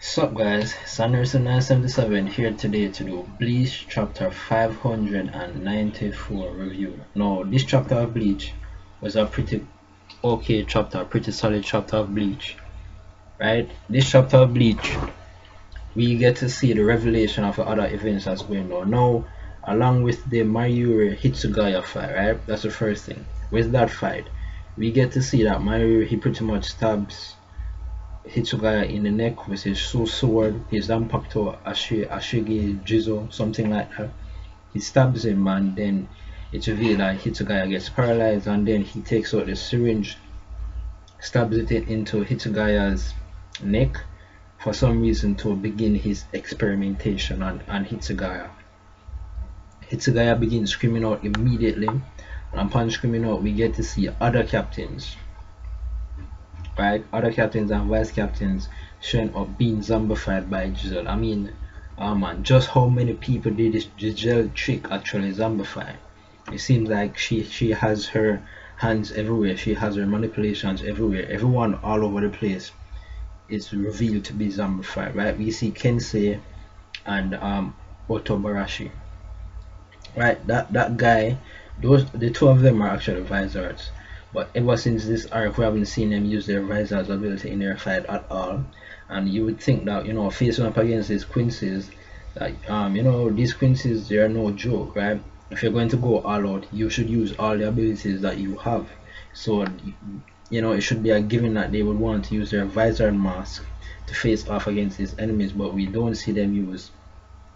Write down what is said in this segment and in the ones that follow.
Sup guys, Sanderson977 here today to do Bleach chapter 594 review. Now this chapter of Bleach was a pretty okay chapter, pretty solid chapter of Bleach. Right? This chapter of Bleach we get to see the revelation of the other events that's going on. Now along with the Mayuri Hitsugaya fight, right? That's the first thing. With that fight, we get to see that Mayuri he pretty much stabs Hitsugaya in the neck with his sword, his Zanpakuto Ashigi Jizo, something like that. He stabs him and then it's revealed that Hitsugaya gets paralyzed, and then he takes out the syringe, stabs it into Hitsugaya's neck for some reason to begin his experimentation on Hitsugaya. Hitsugaya begins screaming out immediately, and upon screaming out we get to see other captains, right? Other captains and vice captains showing up being zombified by Giselle. I mean, oh man, just how many people did this Giselle trick actually zombify? It seems like she has her hands everywhere, she has her manipulations everywhere. Everyone all over the place is revealed to be zombified, right? We see Kensei and Otobarashi, right? That guy, the two of them are actually visors. But ever since this arc, we haven't seen them use their Visor's ability in their fight at all. And you would think that, you know, facing up against these Quincy's, that you know, these Quincy's, they are no joke, right? If you're going to go all out, you should use all the abilities that you have. So, you know, it should be a given that they would want to use their Visor mask to face off against these enemies, but we don't see them use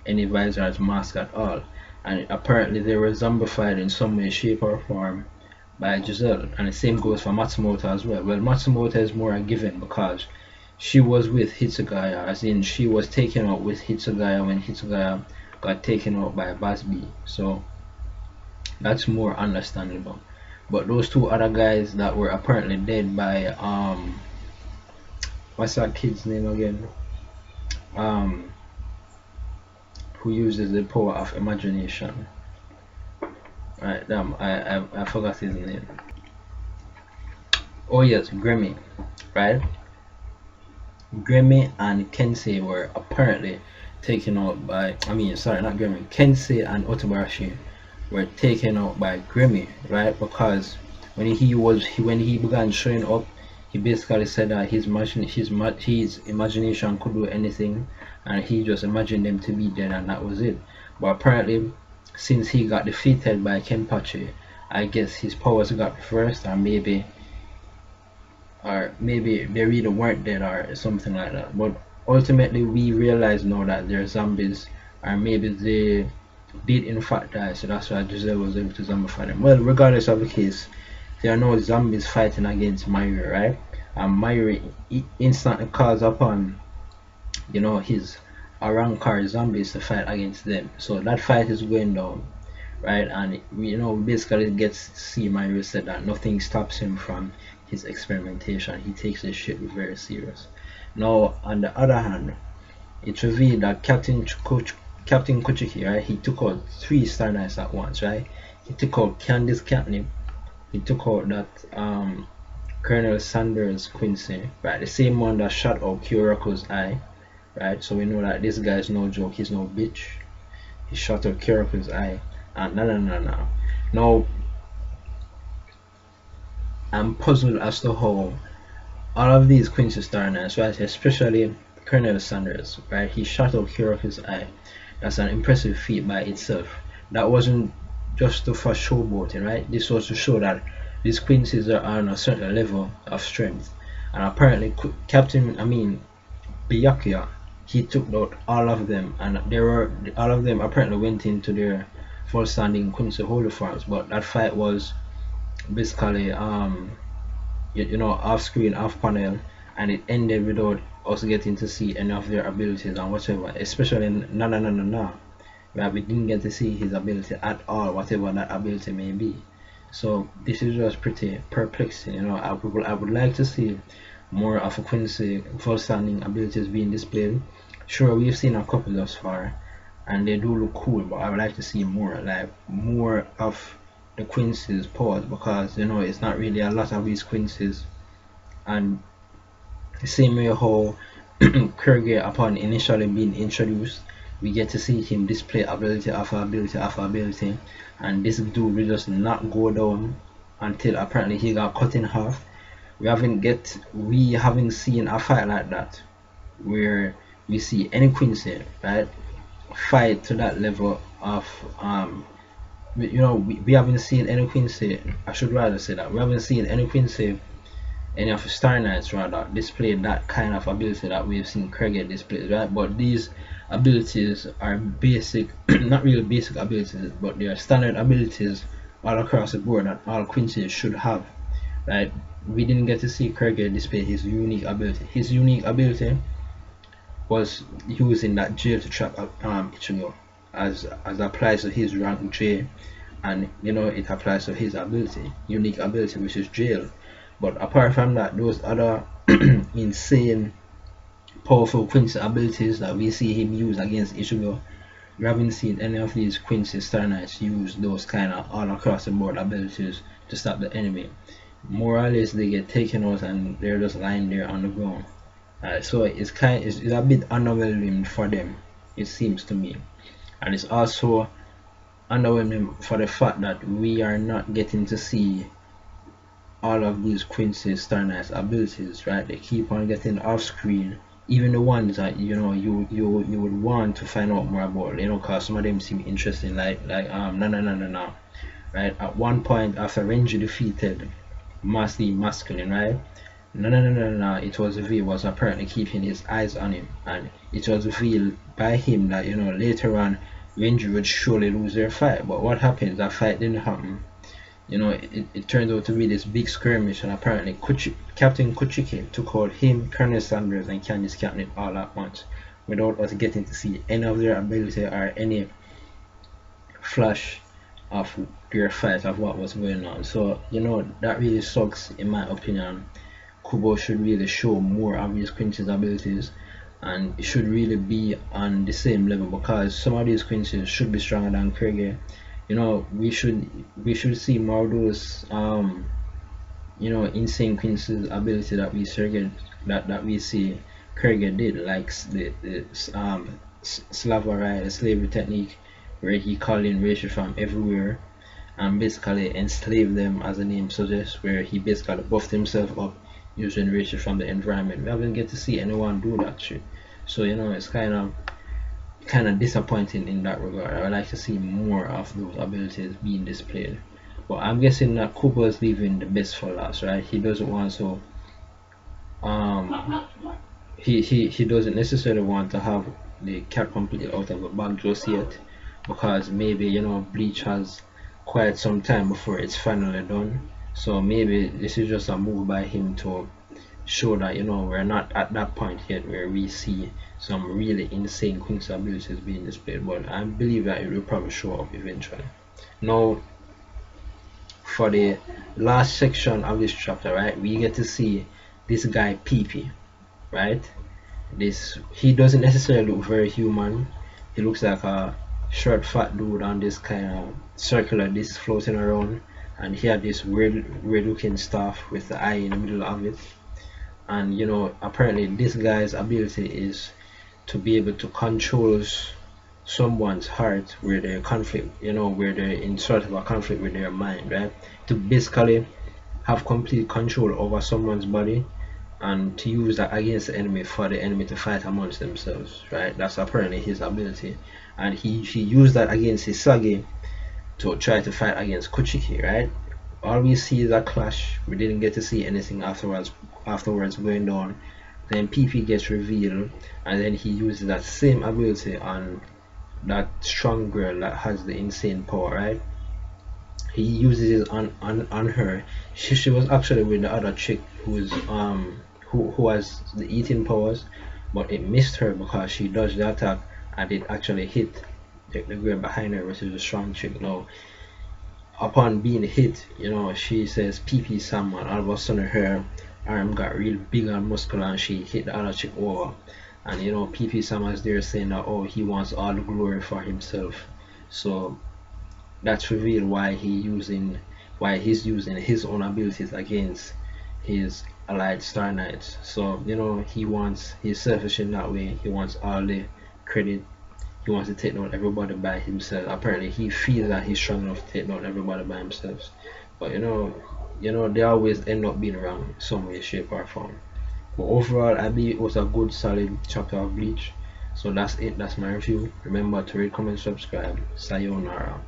any Visor's mask at all. And apparently they were zombified in some way, shape or form by Giselle, and the same goes for Matsumoto as well. Well, Matsumoto is more a given because she was with Hitsugaya, as in she was taken out with Hitsugaya when Hitsugaya got taken out by Basby, so that's more understandable. But those two other guys that were apparently dead by what's that kid's name again, who uses the power of imagination. Right, damn, I forgot his name. Oh yes, Grammy, right? Grammy and Kensei were apparently taken out by, I mean, sorry, not Grammy. Kensei and Otobarashi were taken out by Grammy, right? Because when he began showing up, he basically said that his imagination could do anything, and he just imagined them to be dead, and that was it. But apparently, since he got defeated by Kenpachi, I guess his powers got reversed, or maybe they really weren't dead or something like that. But ultimately we realize now that they're zombies, or maybe they did in fact die, so that's why Giselle was able to zombify them. Well, regardless of the case, there are no zombies fighting against Mayuri, right? And Mayuri instantly calls upon, you know, his Arankar zombies to fight against them. So that fight is going down, right? And you know, basically gets to see Mayuri said that nothing stops him from his experimentation. He takes this shit very serious. Now on the other hand, it's revealed that Captain Kuchiki, right, he took out 3 Star Knights at once, right? He took out Candice Catnip, he took out that Colonel Sanders Quincy, right, the same one that shot out Kyuraku's eye, right? So we know that this guy is no joke, he's no bitch. He shot out Kyuraku's eye, and no. Now I'm puzzled as to how all of these Quincy Star Knights, right, especially Colonel Sanders, right, he shot out Kyuraku's eye. That's an impressive feat by itself. That wasn't just for showboating, right? This was to show that these Quincy's are on a certain level of strength. And apparently Byakuya, he took out all of them, and all of them apparently went into their full standing Quincy holy forms. But that fight was basically you know, off screen, off panel, and it ended without us getting to see any of their abilities and whatever, especially na, where we didn't get to see his ability at all, whatever that ability may be. So this is just pretty perplexing, you know. I would like to see more of a Quincy full standing abilities being displayed. Sure, we've seen a couple thus far and they do look cool, but I would like to see more, like more of the Quincy's powers, because you know it's not really a lot of these Quincy's. And the same way how Kurge, upon initially being introduced, we get to see him display ability after ability after ability, and this dude will just not go down until apparently he got cut in half. We haven't seen a fight like that where we see any Quincy, right, fight to that level of we haven't seen any Quincy. I should rather say that we haven't seen any Quincy, any of Star Knights rather, display that kind of ability that we've seen Kriget display, right? But these abilities are basic, not really basic abilities, but they are standard abilities all across the board that all Quincy should have, right? We didn't get to see Kriget display his unique ability. His unique ability was using that jail to trap Ichigo, as applies to his rank J, and it applies to his unique ability, which is jail. But apart from that, those other insane powerful Quincy abilities that we see him use against Ichigo, we haven't seen any of these Quincy Star Knights use those kind of all across the board abilities to stop the enemy. More or less they get taken out and they're just lying there on the ground. So it's a bit underwhelming for them, it seems to me. And it's also underwhelming for the fact that we are not getting to see all of these Quincy Star Knights abilities, right? They keep on getting off screen, even the ones that you would want to find out more about, because some of them seem interesting, like no, right? At one point after Renji defeated Master Masculine, right? No, it was revealed was apparently keeping his eyes on him, and it was revealed by him that later on Renji would surely lose their fight. But what happened? That fight didn't happen. It turned out to be this big skirmish, and apparently Captain Kuchiki took out him, Colonel Sanders, and Candice Catnip all at once, without us getting to see any of their ability or any flash of their fight of what was going on. So that really sucks in my opinion. Kubo should really show more of his Quincy's abilities, and it should really be on the same level, because some of these Quincy's should be stronger than Kriege. We should see more of those insane Quincy's ability that we see Kriege did, like the Slavery, the slavery technique, where he called in races from everywhere and basically enslaved them, as the name suggests, where he basically buffed himself up using races from the environment. We haven't get to see anyone do that shit, so it's kind of disappointing in that regard. I would like to see more of those abilities being displayed, but I'm guessing that Cooper is leaving the best for last, right? He doesn't want to he doesn't necessarily want to have the cat completely out of the bag just yet, because maybe Bleach has quite some time before it's finally done. So maybe this is just a move by him to show that we're not at that point yet where we see some really insane Quincy abilities being displayed, but I believe that it will probably show up eventually. Now, for the last section of this chapter, right, we get to see this guy PePe, right? He doesn't necessarily look very human. He looks like a short fat dude on this kind of circular disc floating around, and he had this weird looking staff with the eye in the middle of it. And apparently this guy's ability is to be able to control someone's heart where they're where they're in sort of a conflict with their mind, right? To basically have complete control over someone's body, and to use that against the enemy for the enemy to fight amongst themselves, right? That's apparently his ability, and he used that against Hisagi to try to fight against Kuchiki, right? All we see is a clash. We didn't get to see anything afterwards going down. Then PePe gets revealed, and then he uses that same ability on that strong girl that has the insane power, right? He uses it on her. She was actually with the other chick who's who has the eating powers, but it missed her because she dodged the attack, and it actually hit the girl behind her, which is a strong chick. Now, upon being hit, she says PePe someone. All of a sudden her arm got real big and muscular, and she hit the other chick over. And PePe Sama is there saying that, oh, he wants all the glory for himself. So that's revealed why he's using his own abilities against his allied Star Knights. So you know he's selfish in that way. He wants all the credit. He wants to take down everybody by himself. Apparently, he feels that he's strong enough to take down everybody by himself. But they always end up being wrong some way, shape, or form. But overall, I believe it was a good, solid chapter of Bleach. So that's it. That's my review. Remember to rate, comment, subscribe. Sayonara.